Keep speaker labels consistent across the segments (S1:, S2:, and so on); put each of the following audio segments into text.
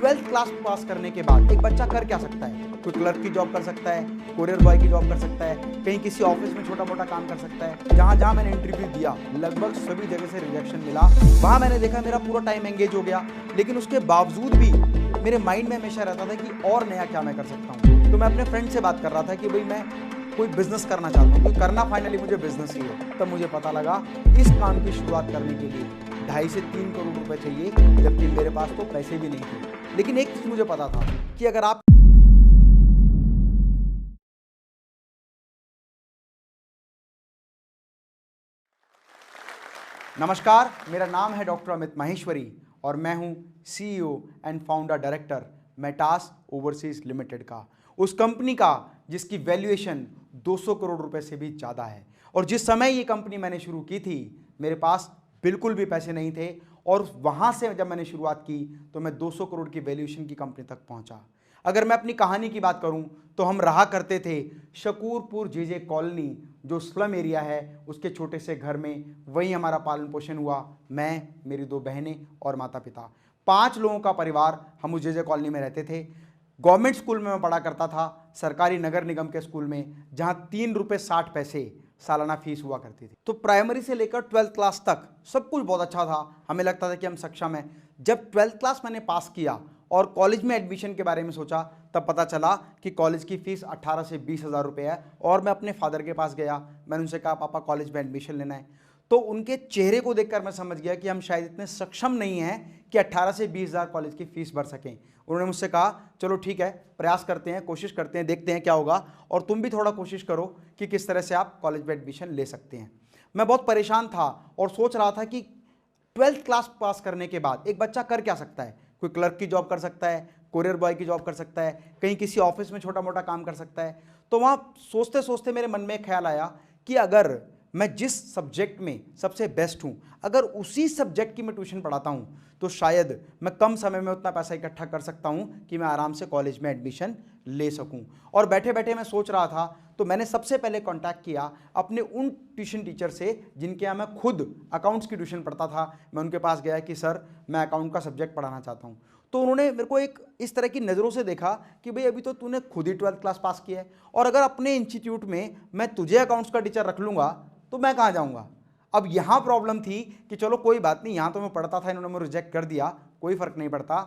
S1: 12th class pass करने के बाद एक बच्चा कर क्या सकता है? कोई क्लर्क की जॉब कर सकता है, कोरियर बॉय की जॉब कर सकता है, कहीं किसी ऑफिस में छोटा मोटा काम कर सकता है। जहाँ जहाँ मैंने इंटरव्यू दिया लगभग सभी जगह से रिजेक्शन मिला। वहाँ मैंने देखा मेरा पूरा टाइम एंगेज हो गया, लेकिन उसके बावजूद भी मेरे माइंड में हमेशा रहता था कि और नया क्या मैं कर सकता हूँ। तो मैं अपने फ्रेंड से बात कर रहा था कि भाई मैं कोई बिजनेस करना चाहता हूँ, क्योंकि करना फाइनली मुझे बिजनेस ही है। तब मुझे पता लगा इस काम की शुरुआत करने के लिए 2.5 से 3 करोड़ रुपए चाहिए, जबकि मेरे पास तो पैसे भी नहीं थे। लेकिन एक चीज मुझे पता था कि अगर आप नमस्कार, मेरा नाम है डॉक्टर अमित माहेश्वरी और मैं हूं CEO and founder director Metas overseas limited का, उस कंपनी का जिसकी वैल्यूएशन 200 करोड़ रुपए से भी ज़्यादा है। और जिस समय ये कंपनी मैंने शुरू की थी मेरे पास बिल्कुल भी पैसे नहीं थे, और वहाँ से जब मैंने शुरुआत की तो मैं 200 करोड़ की वैल्यूएशन की कंपनी तक पहुँचा। अगर मैं अपनी कहानी की बात करूं तो हम रहा करते थे शकूरपुर जेजे कॉलोनी, जो स्लम एरिया है, उसके छोटे से घर में। वहीं हमारा पालन पोषण हुआ, मैं, मेरी 2 बहनें और माता पिता। 5 लोगों का परिवार हम उस जेजे कॉलोनी में रहते थे। गवर्नमेंट स्कूल में मैं पढ़ा करता था, सरकारी नगर निगम के स्कूल में, जहां 3 रुपये 60 पैसे सालाना फीस हुआ करती थी। तो प्राइमरी से लेकर 12th क्लास तक सब कुछ बहुत अच्छा था, हमें लगता था कि हम सक्षम हैं। जब 12th क्लास मैंने पास किया और कॉलेज में एडमिशन के बारे में सोचा, तब पता चला कि कॉलेज की फ़ीस 18 से 20 हज़ार रुपये है। और मैं अपने फादर के पास गया, मैंने उनसे कहा पापा कॉलेज में एडमिशन लेना है। तो उनके चेहरे को देखकर मैं समझ गया कि हम शायद इतने सक्षम नहीं हैं कि 18 से 20 हज़ार कॉलेज की फ़ीस भर सकें। उन्होंने मुझसे कहा चलो ठीक है, प्रयास करते हैं, कोशिश करते हैं, देखते हैं क्या होगा, और तुम भी थोड़ा कोशिश करो कि किस तरह से आप कॉलेज में एडमिशन ले सकते हैं। मैं बहुत परेशान था और सोच रहा था कि 12th क्लास पास करने के बाद एक बच्चा कर क्या सकता है? कोई क्लर्क की जॉब कर सकता है, कोरियर बॉय की जॉब कर सकता है, कहीं किसी ऑफिस में छोटा मोटा काम कर सकता है। तो वहाँ सोचते सोचते मेरे मन में ख्याल आया कि अगर मैं जिस सब्जेक्ट में सबसे बेस्ट हूँ, अगर उसी सब्जेक्ट की मैं ट्यूशन पढ़ाता हूँ, तो शायद मैं कम समय में उतना पैसा इकट्ठा कर सकता हूँ कि मैं आराम से कॉलेज में एडमिशन ले सकूँ। और बैठे बैठे मैं सोच रहा था, तो मैंने सबसे पहले कांटेक्ट किया अपने उन ट्यूशन टीचर से जिनके यहाँ मैं खुद अकाउंट्स की ट्यूशन पढ़ता था। मैं उनके पास गया कि सर मैं अकाउंट का सब्जेक्ट पढ़ाना चाहता हूँ। तो उन्होंने मेरे को एक इस तरह की नज़रों से देखा कि भाई अभी तो तूने खुद ही 12th क्लास पास किया है, और अगर अपने इंस्टीट्यूट में मैं तुझे अकाउंट्स का टीचर रख लूँगा तो मैं कहाँ जाऊँगा। अब यहाँ प्रॉब्लम थी कि चलो कोई बात नहीं, यहाँ तो मैं पढ़ता था, इन्होंने मुझे रिजेक्ट कर दिया, कोई फ़र्क नहीं पड़ता।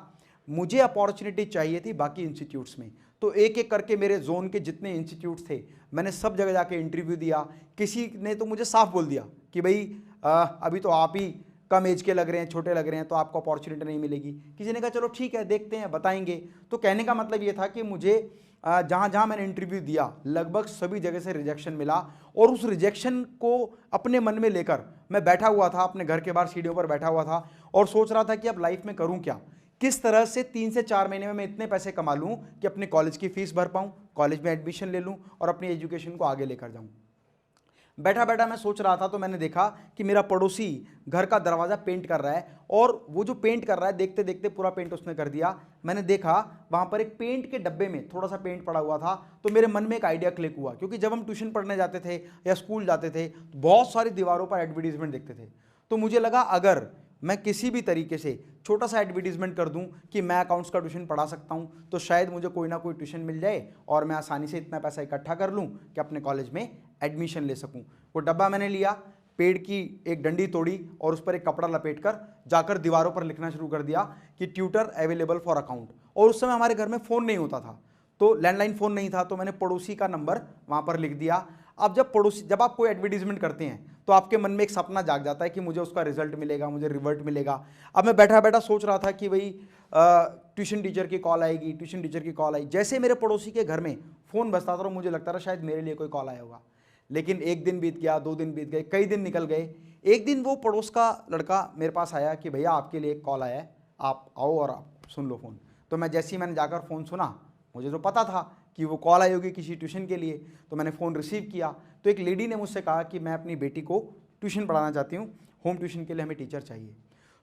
S1: मुझे अपॉर्चुनिटी चाहिए थी बाकी इंस्टीट्यूट्स में। तो एक एक करके मेरे जोन के जितने इंस्टीट्यूट्स थे, मैंने सब जगह जाके इंटरव्यू दिया। किसी ने तो मुझे साफ बोल दिया कि भाई अभी तो आप ही कम एज के लग रहे हैं, छोटे लग रहे हैं, तो आपको अपॉर्चुनिटी नहीं मिलेगी। किसी ने कहा चलो ठीक है, देखते हैं, बताएंगे। तो कहने का मतलब ये था कि मुझे जहाँ जहाँ मैंने इंटरव्यू दिया लगभग सभी जगह से रिजेक्शन मिला, और उस रिजेक्शन को अपने मन में लेकर मैं बैठा हुआ था, अपने घर के बाहर सीढ़ियों पर बैठा हुआ था और सोच रहा था कि अब लाइफ में करूँ क्या, किस तरह से 3 से 4 महीने में मैं इतने पैसे कमा लूँ कि अपने कॉलेज की फ़ीस भर पाऊँ, कॉलेज में एडमिशन ले लूँ और अपनी एजुकेशन को आगे लेकर जाऊँ। बैठा बैठा मैं सोच रहा था तो मैंने देखा कि मेरा पड़ोसी घर का दरवाज़ा पेंट कर रहा है, और वो जो पेंट कर रहा है देखते देखते पूरा पेंट उसने कर दिया। मैंने देखा वहाँ पर एक पेंट के डब्बे में थोड़ा सा पेंट पड़ा हुआ था, तो मेरे मन में एक आइडिया क्लिक हुआ, क्योंकि जब हम ट्यूशन पढ़ने जाते थे या स्कूल जाते थे तो बहुत सारी दीवारों पर एडवर्टीजमेंट देखते थे। तो मुझे लगा अगर मैं किसी भी तरीके से छोटा सा एडवर्टीजमेंट कर दूं कि मैं अकाउंट्स का ट्यूशन पढ़ा सकता हूं, तो शायद मुझे कोई ना कोई ट्यूशन मिल जाए और मैं आसानी से इतना पैसा इकट्ठा कर लूं कि अपने कॉलेज में एडमिशन ले सकूं। वो डब्बा मैंने लिया, पेड़ की एक डंडी तोड़ी और उस पर एक कपड़ा लपेटकर जाकर दीवारों पर लिखना शुरू कर दिया कि ट्यूटर अवेलेबल फॉर अकाउंट। और उस समय हमारे घर में फ़ोन नहीं होता था, तो लैंडलाइन फ़ोन नहीं था, तो मैंने पड़ोसी का नंबर वहाँ पर लिख दिया। अब जब आप कोई एडवर्टीजमेंट करते हैं तो आपके मन में एक सपना जाग जाता है कि मुझे उसका रिजल्ट मिलेगा, मुझे रिवर्ट मिलेगा। अब मैं बैठा बैठा सोच रहा था कि भाई ट्यूशन टीचर की कॉल आएगी, ट्यूशन टीचर की कॉल आई। जैसे मेरे पड़ोसी के घर में फ़ोन बजता था तो मुझे लगता था शायद मेरे लिए कोई कॉल आया होगा। लेकिन 1 दिन बीत गया, 2 दिन बीत गए, कई दिन निकल गए। एक दिन वो पड़ोस का लड़का मेरे पास आया कि भैया आपके लिए एक कॉल आया है, आप आओ और आप सुन लो फ़ोन। तो मैं जैसे ही मैंने जाकर फ़ोन सुना, मुझे तो पता था कि वो कॉल आई होगी किसी ट्यूशन के लिए, तो मैंने फ़ोन रिसीव किया। तो एक लेडी ने मुझसे कहा कि मैं अपनी बेटी को ट्यूशन पढ़ाना चाहती हूँ, होम ट्यूशन के लिए हमें टीचर चाहिए।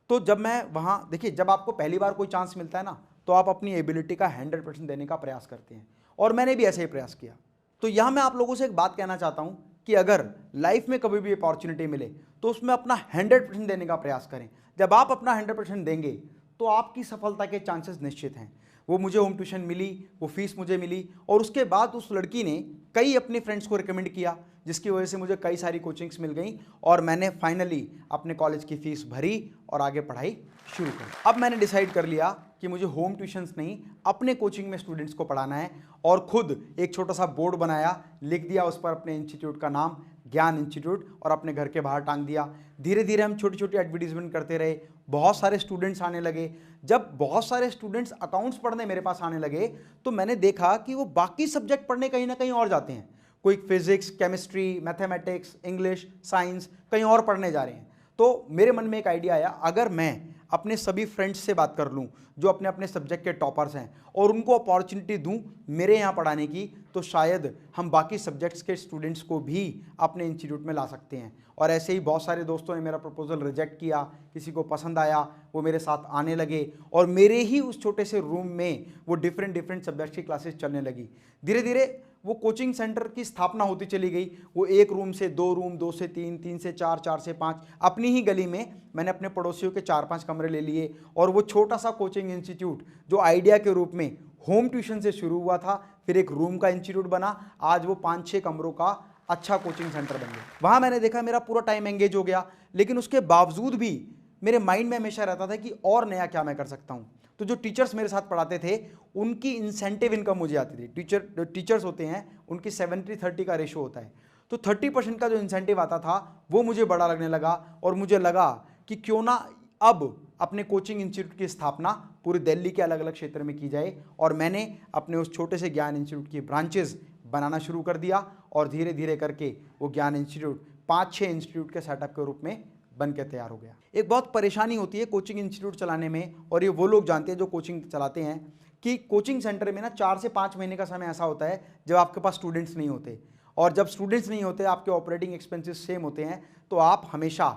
S1: तो जब मैं वहाँ, देखिए जब आपको पहली बार कोई चांस मिलता है ना, तो आप अपनी एबिलिटी का 100% देने का प्रयास करते हैं, और मैंने भी ऐसे ही प्रयास किया। तो यहाँ मैं आप लोगों से एक बात कहना चाहता हूँ कि अगर लाइफ में कभी भी अपॉर्चुनिटी मिले तो उसमें अपना 100% देने का प्रयास करें। जब आप अपना 100% देंगे तो आपकी सफलता के चांसेस निश्चित हैं। वो मुझे होम ट्यूशन मिली, वो फीस मुझे मिली, और उसके बाद उस लड़की ने कई अपने फ्रेंड्स को रिकमेंड किया, जिसकी वजह से मुझे कई सारी कोचिंग्स मिल गई और मैंने फाइनली अपने कॉलेज की फ़ीस भरी और आगे पढ़ाई शुरू करी। अब मैंने डिसाइड कर लिया कि मुझे होम ट्यूशन्स नहीं, अपने कोचिंग में स्टूडेंट्स को पढ़ाना है, और खुद एक छोटा सा बोर्ड बनाया, लिख दिया उस पर अपने इंस्टीट्यूट का नाम, ज्ञान इंस्टीट्यूट, और अपने घर के बाहर टांग दिया। धीरे धीरे हम छोटी छोटी एडवर्टीजमेंट करते रहे, बहुत सारे स्टूडेंट्स आने लगे। जब बहुत सारे स्टूडेंट्स अकाउंट्स पढ़ने मेरे पास आने लगे तो मैंने देखा कि वो बाकी सब्जेक्ट पढ़ने कहीं ना कहीं और जाते हैं। कोई physics, chemistry, mathematics, English, science कहीं और पढ़ने जा रहे हैं। तो मेरे मन में एक आइडिया आया, अगर मैं अपने सभी फ्रेंड्स से बात कर लूं जो अपने अपने सब्जेक्ट के टॉपर्स हैं और उनको अपॉर्चुनिटी दूं मेरे यहाँ पढ़ाने की, तो शायद हम बाकी सब्जेक्ट्स के स्टूडेंट्स को भी अपने इंस्टीट्यूट में ला सकते हैं। और ऐसे ही बहुत सारे दोस्तों ने मेरा प्रपोजल रिजेक्ट किया, किसी को पसंद आया, वो मेरे साथ आने लगे और मेरे ही उस छोटे से रूम में वो डिफरेंट सब्जेक्ट्स की क्लासेस चलने लगी। धीरे धीरे वो कोचिंग सेंटर की स्थापना होती चली गई। वो 1 रूम से 2 रूम, 2 से 3, 3 से 4, 4 से 5, अपनी ही गली में मैंने अपने पड़ोसियों के 4-5 कमरे ले लिए और वो छोटा सा कोचिंग इंस्टीट्यूट जो आइडिया के रूप में होम ट्यूशन से शुरू हुआ था, फिर एक रूम का इंस्टीट्यूट बना, आज वो 5-6 कमरों का अच्छा कोचिंग सेंटर बन गया। वहाँ मैंने देखा मेरा पूरा टाइम एंगेज हो गया, लेकिन उसके बावजूद भी मेरे माइंड में हमेशा रहता था कि और नया क्या मैं कर सकता हूँ। तो जो टीचर्स मेरे साथ पढ़ाते थे उनकी इंसेंटिव इनकम मुझे आती थी। टीचर्स होते हैं उनकी 70-30 का रेशो होता है, तो 30% का जो इंसेंटिव आता था वो मुझे बड़ा लगने लगा और मुझे लगा कि क्यों ना अब अपने कोचिंग इंस्टीट्यूट की स्थापना पूरी दिल्ली के अलग अलग क्षेत्र में की जाए। और मैंने अपने उस छोटे से ज्ञान इंस्टीट्यूट की ब्रांचेस बनाना शुरू कर दिया और धीरे धीरे करके वो ज्ञान इंस्टीट्यूट 5-6 इंस्टीट्यूट के सेटअप के रूप में बन के तैयार हो गया। एक बहुत परेशानी होती है कोचिंग इंस्टीट्यूट चलाने में, और ये वो लोग जानते हैं जो कोचिंग चलाते हैं, कि कोचिंग सेंटर में ना 4 से 5 महीने का समय ऐसा होता है जब आपके पास स्टूडेंट्स नहीं होते, और जब स्टूडेंट्स नहीं होते आपके ऑपरेटिंग एक्सपेंसेस सेम होते हैं, तो आप हमेशा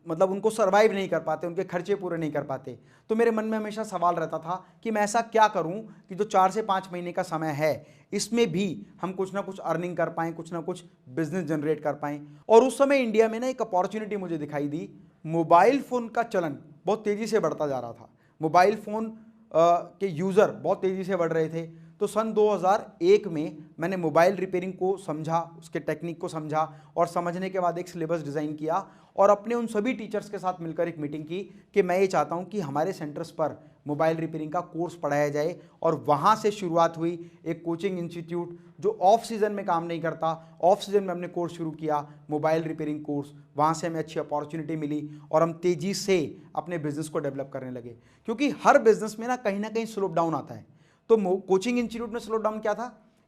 S1: मतलब उनको सर्वाइव नहीं कर पाते, उनके खर्चे पूरे नहीं कर पाते। तो मेरे मन में हमेशा सवाल रहता था कि मैं ऐसा क्या करूं कि जो 4 से 5 महीने का समय है इसमें भी हम कुछ ना कुछ अर्निंग कर पाएं, कुछ ना कुछ बिजनेस जनरेट कर पाएं। और उस समय इंडिया में ना एक अपॉर्चुनिटी मुझे दिखाई दी। मोबाइल फ़ोन का चलन बहुत तेज़ी से बढ़ता जा रहा था, मोबाइल फ़ोन के यूज़र बहुत तेज़ी से बढ़ रहे थे। तो सन 2001 में मैंने मोबाइल रिपेयरिंग को समझा, उसके टेक्निक को समझा और समझने के बाद एक सिलेबस डिज़ाइन किया और अपने उन सभी टीचर्स के साथ मिलकर एक मीटिंग की कि मैं ये चाहता हूँ कि हमारे सेंटर्स पर मोबाइल रिपेयरिंग का कोर्स पढ़ाया जाए। और वहाँ से शुरुआत हुई एक कोचिंग इंस्टीट्यूट जो ऑफ सीज़न में काम नहीं करता। ऑफ सीज़न में हमने कोर्स शुरू किया, मोबाइल रिपेयरिंग कोर्स। वहाँ से हमें अच्छी अपॉर्चुनिटी मिली और हम तेज़ी से अपने बिजनेस को डेवलप करने लगे, क्योंकि हर बिजनेस में ना कहीं स्लो डाउन आता है। तो कोचिंग इंस्टीट्यूट में स्लो डाउन क्या था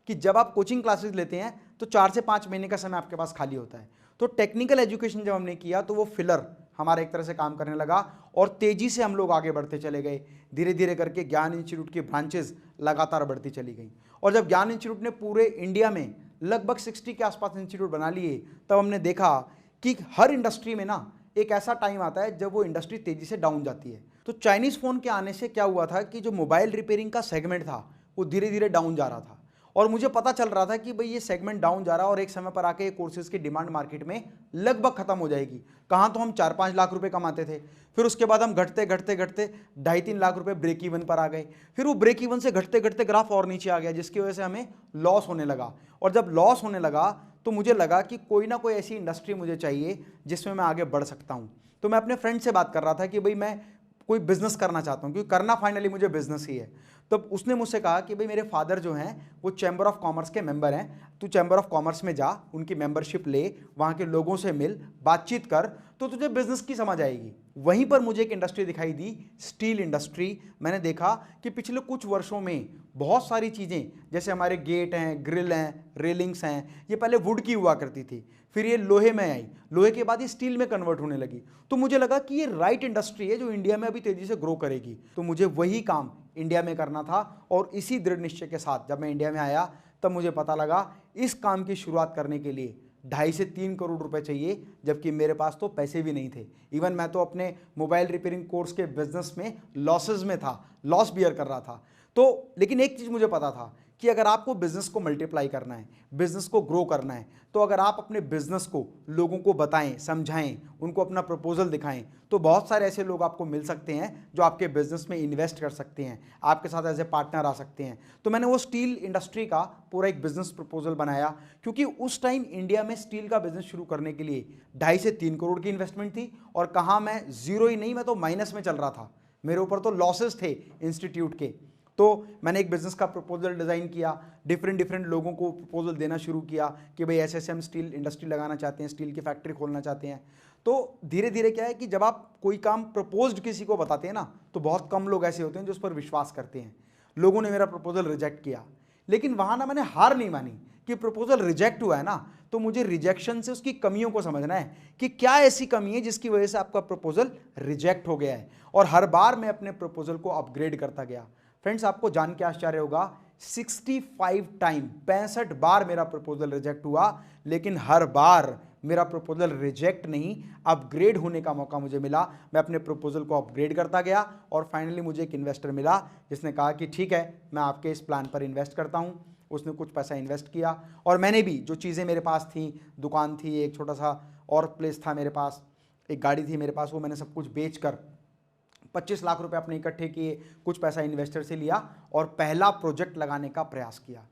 S1: कि जब आप कोचिंग क्लासेस लेते हैं तो 4 से 5 महीने का समय आपके पास खाली होता है। तो टेक्निकल एजुकेशन जब हमने किया तो वो फिलर हमारा एक तरह से काम करने लगा और तेज़ी से हम लोग आगे बढ़ते चले गए। धीरे धीरे करके ज्ञान इंस्टीट्यूट की ब्रांचेस लगातार बढ़ती चली गई और जब ज्ञान इंस्टीट्यूट ने पूरे इंडिया में लगभग 60 के आसपास इंस्टीट्यूट बना लिए, तब हमने देखा कि हर इंडस्ट्री में ना एक ऐसा टाइम आता है जब वो इंडस्ट्री तेज़ी से डाउन जाती है। तो चाइनीज़ फ़ोन के आने से क्या हुआ था कि जो मोबाइल रिपेयरिंग का सेगमेंट था वो धीरे धीरे डाउन जा रहा था और मुझे पता चल रहा था कि भाई ये सेगमेंट डाउन जा रहा है और एक समय पर आके ये कोर्सेज़ की डिमांड मार्केट में लगभग खत्म हो जाएगी। कहाँ तो हम 4-5 लाख रुपए कमाते थे, फिर उसके बाद हम घटते 2.5-3 लाख रुपए ब्रेक इवन पर आ गए। फिर वो ब्रेक इवन से घटते ग्राफ और नीचे आ गया, जिसकी वजह से हमें लॉस होने लगा। और जब लॉस होने लगा तो मुझे लगा कि कोई ना कोई ऐसी इंडस्ट्री मुझे चाहिए जिसमें मैं आगे बढ़ सकता हूँ। तो मैं अपने फ्रेंड से बात कर रहा था कि भाई मैं कोई बिजनेस करना चाहता हूँ, क्योंकि करना फाइनली मुझे बिजनेस ही है। तब उसने मुझसे कहा कि भाई मेरे फादर जो हैं वो चैम्बर ऑफ कॉमर्स के मेंबर हैं, तू चैम्बर ऑफ कॉमर्स में जा, उनकी मेंबरशिप ले, वहाँ के लोगों से मिल, बातचीत कर, तो तुझे बिजनेस की समझ आएगी। वहीं पर मुझे एक इंडस्ट्री दिखाई दी, स्टील इंडस्ट्री। मैंने देखा कि पिछले कुछ वर्षों में बहुत सारी चीज़ें, जैसे हमारे गेट हैं, ग्रिल हैं, रेलिंग्स हैं, ये पहले वुड की हुआ करती थी, फिर ये लोहे में आई, लोहे के बाद ये स्टील में कन्वर्ट होने लगी। तो मुझे लगा कि ये राइट इंडस्ट्री है जो इंडिया में अभी तेज़ी से ग्रो करेगी। तो मुझे वही काम इंडिया में करना था और इसी दृढ़ निश्चय के साथ जब मैं इंडिया में आया तब मुझे पता लगा इस काम की शुरुआत करने के लिए 2.5 से 3 करोड़ रुपए चाहिए, जबकि मेरे पास तो पैसे भी नहीं थे। इवन मैं तो अपने मोबाइल रिपेयरिंग कोर्स के बिजनेस में लॉसेज में था, लॉस बियर कर रहा था। तो लेकिन एक चीज़ मुझे पता था कि अगर आपको बिजनेस को मल्टीप्लाई करना है, बिजनेस को ग्रो करना है, तो अगर आप अपने बिजनेस को लोगों को बताएं, समझाएं, उनको अपना प्रपोजल दिखाएं, तो बहुत सारे ऐसे लोग आपको मिल सकते हैं जो आपके बिजनेस में इन्वेस्ट कर सकते हैं, आपके साथ एज ए पार्टनर आ सकते हैं। तो मैंने वो स्टील इंडस्ट्री का पूरा एक बिजनेस प्रपोजल बनाया, क्योंकि उस टाइम इंडिया में स्टील का बिजनेस शुरू करने के लिए 2.5 से 3 करोड़ की इन्वेस्टमेंट थी, और कहाँ मैं जीरो ही नहीं, मैं तो माइनस में चल रहा था, मेरे ऊपर तो लॉसेस थे इंस्टीट्यूट के। तो मैंने एक बिजनेस का प्रपोजल डिज़ाइन किया, डिफरेंट लोगों को प्रपोजल देना शुरू किया कि भाई ऐसे हम स्टील इंडस्ट्री लगाना चाहते हैं, स्टील की फैक्ट्री खोलना चाहते हैं। तो धीरे धीरे क्या है कि जब आप कोई काम प्रपोज्ड किसी को बताते हैं ना, तो बहुत कम लोग ऐसे होते हैं जो उस पर विश्वास करते हैं। लोगों ने मेरा प्रपोजल रिजेक्ट किया, लेकिन वहाँ ना मैंने हार नहीं मानी कि प्रपोजल रिजेक्ट हुआ है ना, तो मुझे रिजेक्शन से उसकी कमियों को समझना है कि क्या ऐसी कमी है जिसकी वजह से आपका प्रपोजल रिजेक्ट हो गया है। और हर बार मैं अपने प्रपोजल को अपग्रेड करता गया। फ्रेंड्स, आपको जान के आश्चर्य होगा, 65 टाइम, 65 बार मेरा प्रपोजल रिजेक्ट हुआ, लेकिन हर बार मेरा प्रपोजल रिजेक्ट नहीं, अपग्रेड होने का मौका मुझे मिला। मैं अपने प्रपोजल को अपग्रेड करता गया और फाइनली मुझे एक इन्वेस्टर मिला जिसने कहा कि ठीक है, मैं आपके इस प्लान पर इन्वेस्ट करता हूं। उसने कुछ पैसा इन्वेस्ट किया और मैंने भी जो चीज़ें मेरे पास थी, दुकान थी, एक छोटा सा और प्लेस था मेरे पास, एक गाड़ी थी मेरे पास, वो मैंने सब कुछ बेचकर 25 लाख रुपए अपने इकट्ठे किए, कुछ पैसा इन्वेस्टर से लिया और पहला प्रोजेक्ट लगाने का प्रयास किया।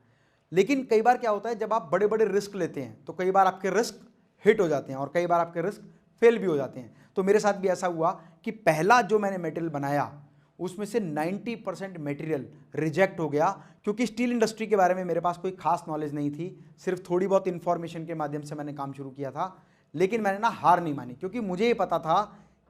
S1: लेकिन कई बार क्या होता है, जब आप बड़े बड़े रिस्क लेते हैं तो कई बार आपके रिस्क हिट हो जाते हैं और कई बार आपके रिस्क फेल भी हो जाते हैं। तो मेरे साथ भी ऐसा हुआ कि पहला जो मैंने मटेरियल बनाया उसमें से 90% मटेरियल रिजेक्ट हो गया, क्योंकि स्टील इंडस्ट्री के बारे में मेरे पास कोई खास नॉलेज नहीं थी, सिर्फ थोड़ी बहुत इंफॉर्मेशन के माध्यम से मैंने काम शुरू किया था। लेकिन मैंने ना हार नहीं मानी, क्योंकि मुझे ये पता था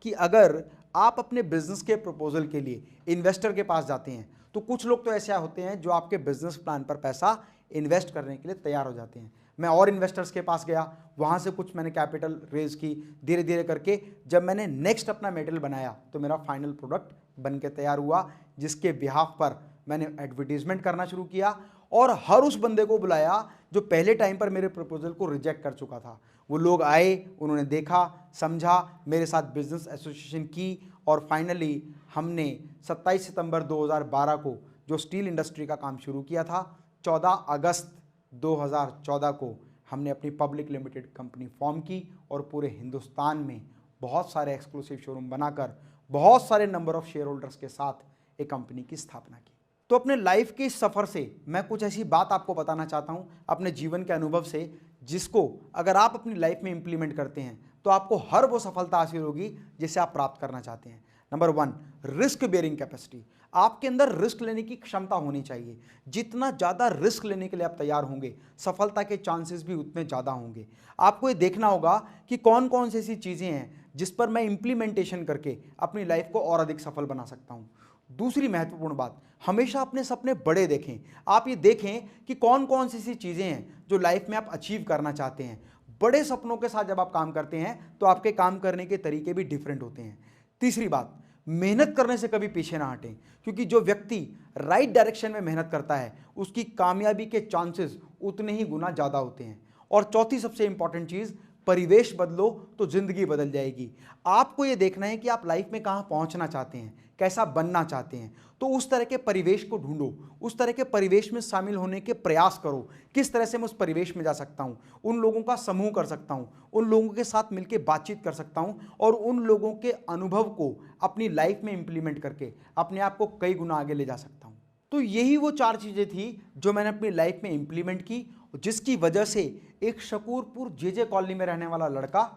S1: कि अगर आप अपने बिजनेस के प्रपोजल के लिए इन्वेस्टर के पास जाते हैं तो कुछ लोग तो ऐसे होते हैं जो आपके बिजनेस प्लान पर पैसा इन्वेस्ट करने के लिए तैयार हो जाते हैं। मैं और इन्वेस्टर्स के पास गया, वहाँ से कुछ मैंने कैपिटल रेज की, धीरे धीरे करके जब मैंने नेक्स्ट अपना मटेरियल बनाया तो मेरा फाइनल प्रोडक्ट बन के तैयार हुआ, जिसके बिहाफ पर मैंने एडवर्टीजमेंट करना शुरू किया और हर उस बंदे को बुलाया जो पहले टाइम पर मेरे प्रपोजल को रिजेक्ट कर चुका था। वो लोग आए, उन्होंने देखा, समझा, मेरे साथ बिजनेस एसोसिएशन की और फाइनली हमने 27 सितंबर 2012 को जो स्टील इंडस्ट्री का काम शुरू किया था, 14 अगस्त 2014 को हमने अपनी पब्लिक लिमिटेड कंपनी फॉर्म की और पूरे हिंदुस्तान में बहुत सारे एक्सक्लूसिव शोरूम बनाकर बहुत सारे नंबर ऑफ शेयर होल्डर्स के साथ एक कंपनी की स्थापना की। तो अपने लाइफ के इस सफ़र से मैं कुछ ऐसी बात आपको बताना चाहता हूँ अपने जीवन के अनुभव से, जिसको अगर आप अपनी लाइफ में इंप्लीमेंट करते हैं तो आपको हर वो सफलता हासिल होगी जिसे आप प्राप्त करना चाहते हैं। Number 1, risk bearing capacity. आपके अंदर रिस्क लेने की क्षमता होनी चाहिए। जितना ज़्यादा रिस्क लेने के लिए आप तैयार होंगे, सफलता के चांसेस भी उतने ज़्यादा होंगे। आपको ये देखना होगा कि कौन कौन सी ऐसी चीज़ें हैं जिस पर मैं इम्प्लीमेंटेशन करके अपनी लाइफ को और अधिक सफल बना सकता हूँ। दूसरी महत्वपूर्ण बात, हमेशा अपने सपने बड़े देखें। आप ये देखें कि कौन कौन सी ऐसी चीज़ें हैं जो लाइफ में आप अचीव करना चाहते हैं। बड़े सपनों के साथ जब आप काम करते हैं तो आपके काम करने के तरीके भी डिफरेंट होते हैं। तीसरी बात, मेहनत करने से कभी पीछे ना हटें, क्योंकि जो व्यक्ति राइट डायरेक्शन में मेहनत करता है उसकी कामयाबी के चांसेस उतने ही गुना ज़्यादा होते हैं। और चौथी सबसे इंपॉर्टेंट चीज़, परिवेश बदलो तो जिंदगी बदल जाएगी। आपको ये देखना है कि आप लाइफ में कहाँ पहुँचना चाहते हैं, कैसा बनना चाहते हैं, तो उस तरह के परिवेश को ढूंढो, उस तरह के परिवेश में शामिल होने के प्रयास करो। किस तरह से मैं उस परिवेश में जा सकता हूँ, उन लोगों का समूह कर सकता हूँ, उन लोगों के साथ मिलकर बातचीत कर सकता हूँ और उन लोगों के अनुभव को अपनी लाइफ में इंप्लीमेंट करके अपने आप को कई गुना आगे ले जा सकता हूँ। तो यही वो 4 चीज़ें थी जो मैंने अपनी लाइफ में इंप्लीमेंट की, जिसकी वजह से एक शकूरपुर जेजे कॉलोनी में रहने वाला लड़का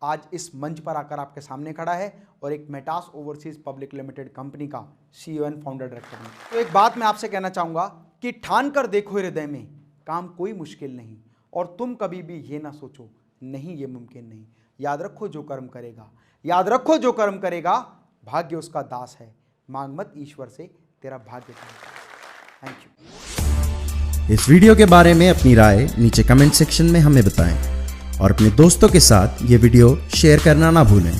S1: आज इस मंच पर आकर आपके सामने खड़ा है और एक Metas overseas public limited company का CEO एंड फाउंडर डायरेक्टर है। तो एक बात मैं आपसे कहना चाहूँगा कि ठान कर देखो हृदय में, काम कोई मुश्किल नहीं, और तुम कभी भी ये ना सोचो नहीं ये मुमकिन नहीं। याद रखो जो कर्म करेगा, याद रखो जो कर्म करेगा, भाग्य उसका दास है, मांग मत ईश्वर से तेरा भाग्य करेगा। Thank you.
S2: इस वीडियो के बारे में अपनी राय नीचे कमेंट सेक्शन में हमें बताएं और अपने दोस्तों के साथ ये वीडियो शेयर करना ना भूलें।